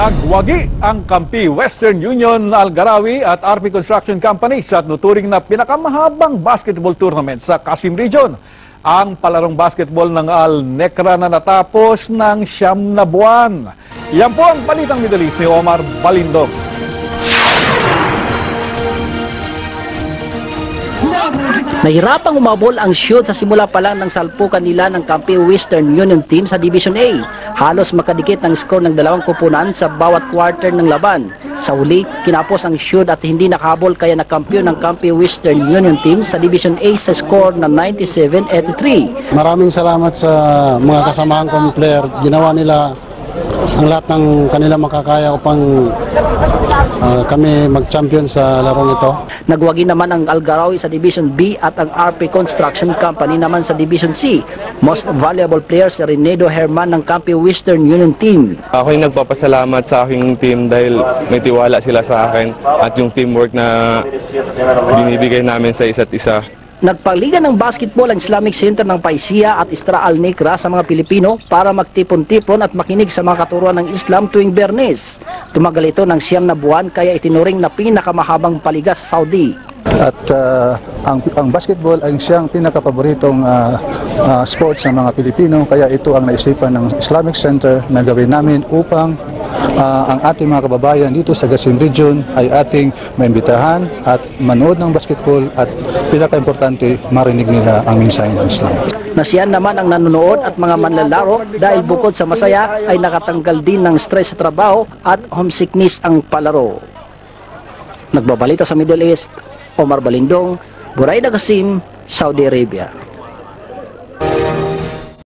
Nagwagi ang kampi Western Union Algarawi at RP Construction Company sa nuturing na pinakamahabang basketball tournament sa Qasim Region. Ang palarong basketball ng Al Nekra na natapos ng 9 na buwan. Yan po ang balitang Middle East ni Omar Balindong. Nahirapang umabol ang shoot sa simula pa lang ng salpukan nila ng kampi Western Union team sa Division A. Halos makadikit ng score ng dalawang kupunan sa bawat quarter ng laban. Sa uli, kinapos ang shoot at hindi nakahabol kaya nakampyon ng kampi Western Union team sa Division A sa score na 97-83. Maraming salamat sa mga kasamahan kong player. Ginawa nila ang lahat ng kanila makakaya upang kami mag-champion sa larong ito. Nagwagi naman ang Algarawi sa Division B at ang RP Construction Company naman sa Division C. Most valuable player si Renedo Herman ng kampi Western Union team. Ako'y nagpapasalamat sa aking team dahil may tiwala sila sa akin at yung teamwork na binibigay namin sa isa't isa. Nagpaliga ng basketball ang Islamic Center ng Paisia at Istra Al Nekra sa mga Pilipino para magtipon-tipon at makinig sa mga katuruan ng Islam tuwing Biyernes. Tumagal ito ng 9 na buwan kaya itinuring na pinakamahabang paliga sa Saudi. At ang basketball ay siyang pinakapaboritong sports ng mga Pilipino, kaya ito ang naisipan ng Islamic Center na gawin namin upang ang ating mga kababayan dito sa Qasim Region ay ating maimbitahan at manood ng basketball at pinaka-importante marinig nila ang mensahe ng Islam. Nasiyan naman ang nanonood at mga manlalaro dahil bukod sa masaya ay nakatanggal din ng stress sa trabaho at homesickness ang palaro. Nagbabalita sa Middle East, Omar Balindong, Buraida Qasim, Saudi Arabia.